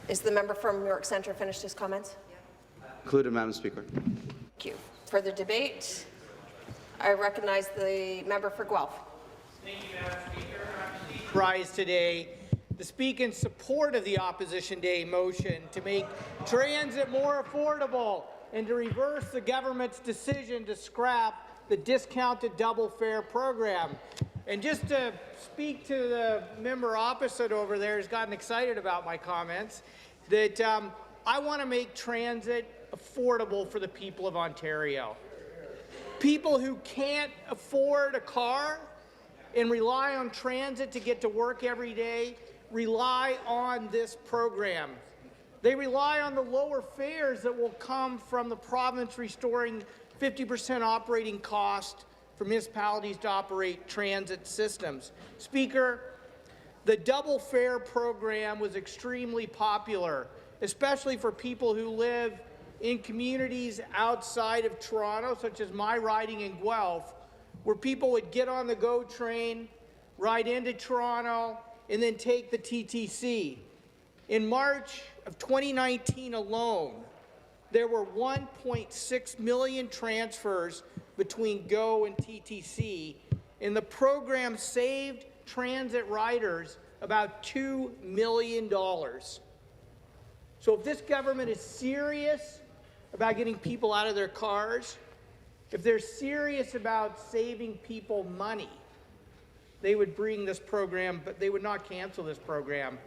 Is the member from York Centre finished his comments? Concluded, Madam Speaker. Thank you. Further debate? I recognize the member for Guelph. Thank you, Madam Speaker. Rise today to speak in support of the Opposition Day motion to make transit more affordable and to reverse the government's decision to scrap the discounted double fare program. And just to speak to the member opposite over there who's gotten excited about my comments, that I want to make transit affordable for the people of Ontario. People who can't afford a car and rely on transit to get to work every day rely on this program. They rely on the lower fares that will come from the province restoring 50% operating cost for municipalities to operate transit systems. Speaker, the double fare program was extremely popular, especially for people who live in communities outside of Toronto, such as my riding in Guelph, where people would get on the GO train, ride into Toronto, and then take the TTC. In March of 2019 alone, there were 1.6 million transfers between GO and TTC, and the program saved transit riders about $2 million. So if this government is serious about getting people out of their cars, if they're serious about saving people money, they would bring this program, but they would not cancel this program.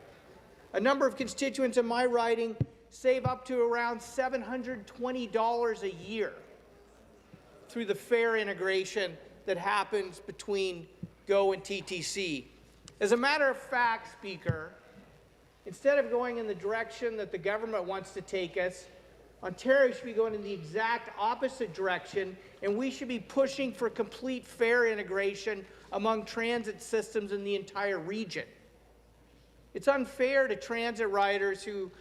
A number of constituents in my riding save up to around $720 a year through the fare integration that happens between GO and TTC. As a matter of fact, Speaker, instead of going in the direction that the government wants to take us, Ontario should be going in the exact opposite direction, and we should be pushing for complete fare integration among transit systems in the entire region. It's unfair to transit riders who,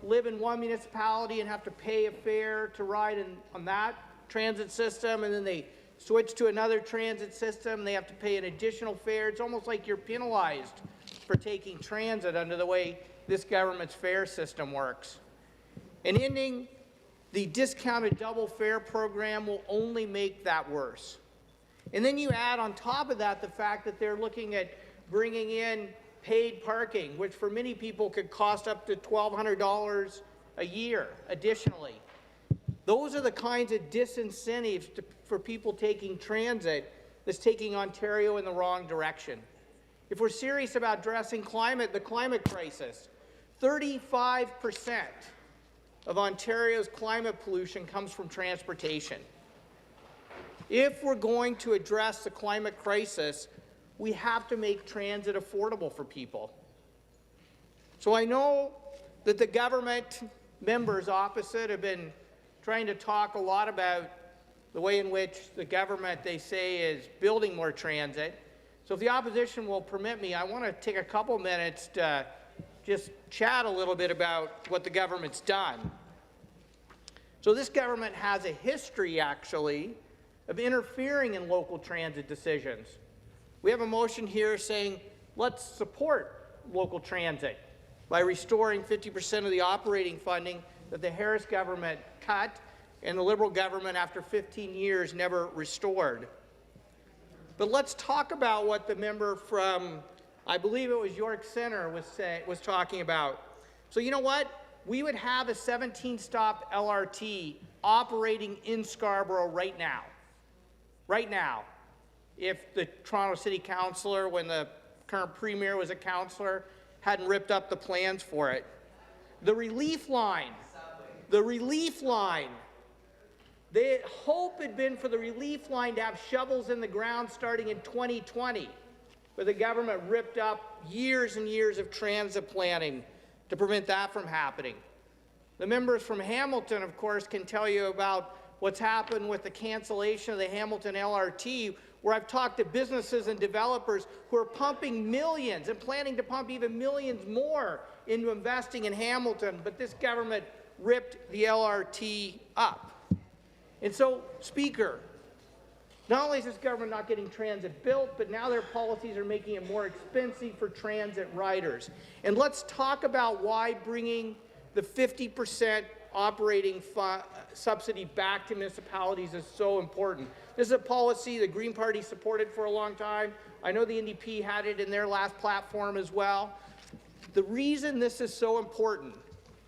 live in one municipality and have to pay a fare to ride on that transit system, and then they switch to another transit system, they have to pay an additional fare. It's almost like you're penalized for taking transit under the way this government's fare system works. And ending the discounted double fare program will only make that worse. And then you add on top of that the fact that they're looking at bringing in paid parking, which for many people could cost up to $1,200 a year additionally. Those are the kinds of disincentives for people taking transit that's taking Ontario in the wrong direction. If we're serious about addressing the climate crisis, 35% of Ontario's climate pollution comes from transportation. If we're going to address the climate crisis, we have to make transit affordable for people. So I know that the government members opposite have been trying to talk a lot about the way in which the government, they say, is building more transit. So if the opposition will permit me, I want to take a couple minutes to just chat a little bit about what the government's done. So this government has a history, actually, of interfering in local transit decisions. We have a motion here saying, let's support local transit by restoring 50% of the operating funding that the Harris government cut and the Liberal government, after 15 years, never restored. But let's talk about what the member from, I believe it was York Centre, was talking about. So you know what? We would have a 17-stop LRT operating in Scarborough right now. Right now. If the Toronto City Councillor, when the current Premier was a councillor, hadn't ripped up the plans for it. The relief line, the hope had been for the relief line to have shovels in the ground starting in 2020, but the government ripped up years and years of transit planning to prevent that from happening. The members from Hamilton, of course, can tell you about what's happened with the cancellation of the Hamilton LRT, where I've talked to businesses and developers who are pumping millions and planning to pump even millions more into investing in Hamilton, but this government ripped the LRT up. And so, Speaker, Not only is this government not getting transit built, but now their policies are making it more expensive for transit riders. And let's talk about why bringing the 50% operating subsidy back to municipalities is so important. This is a policy the Green Party supported for a long time. I know the NDP had it in their last platform as well. The reason this is so important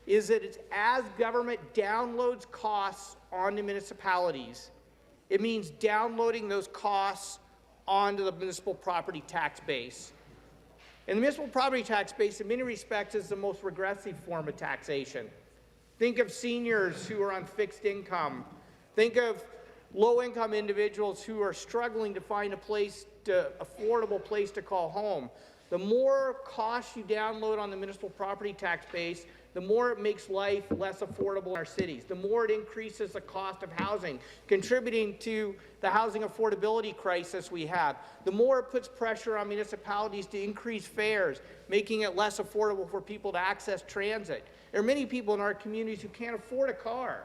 is that it's as government downloads costs onto municipalities, it means downloading those costs onto the municipal property tax base. And the municipal property tax base, in many respects, is the most regressive form of taxation. Think of seniors who are on fixed income. Think of low-income individuals who are struggling to find affordable place to call home. The more costs you download on the municipal property tax base, the more it makes life less affordable in our cities. The more it increases the cost of housing, contributing to the housing affordability crisis we have. The more it puts pressure on municipalities to increase fares, making it less affordable for people to access transit. There are many people in our communities who can't afford a car.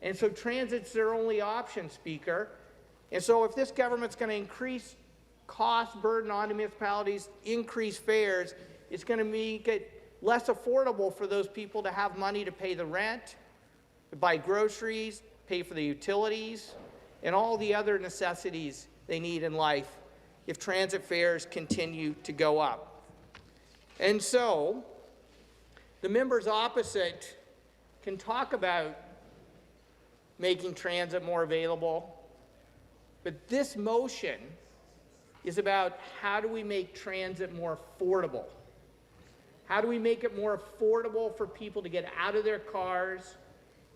And so transit's their only option, Speaker. And so if this government's going to increase cost burden on municipalities, increase fares, it's going to make it less affordable for those people to have money to pay the rent, to buy groceries, pay for the utilities, and all the other necessities they need in life if transit fares continue to go up. And so the members opposite can talk about making transit more available, but this motion is about how do we make transit more affordable? How do we make it more affordable for people to get out of their cars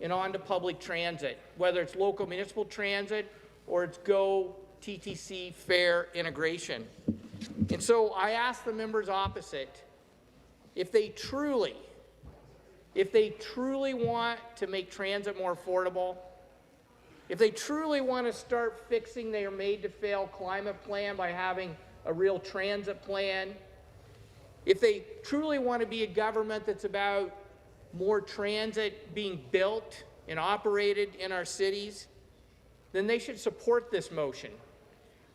and onto public transit, whether it's local municipal transit or it's Go TTC fare integration? And so I ask the members opposite, if they truly want to make transit more affordable, if they truly want to start fixing their made-to-fail climate plan by having a real transit plan, if they truly want to be a government that's about more transit being built and operated in our cities, then they should support this motion.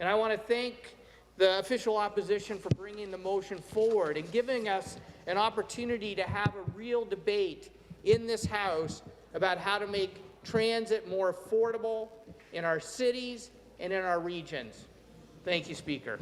And I want to thank the official opposition for bringing the motion forward and giving us an opportunity to have a real debate in this House about how to make transit more affordable in our cities and in our regions. Thank you, Speaker.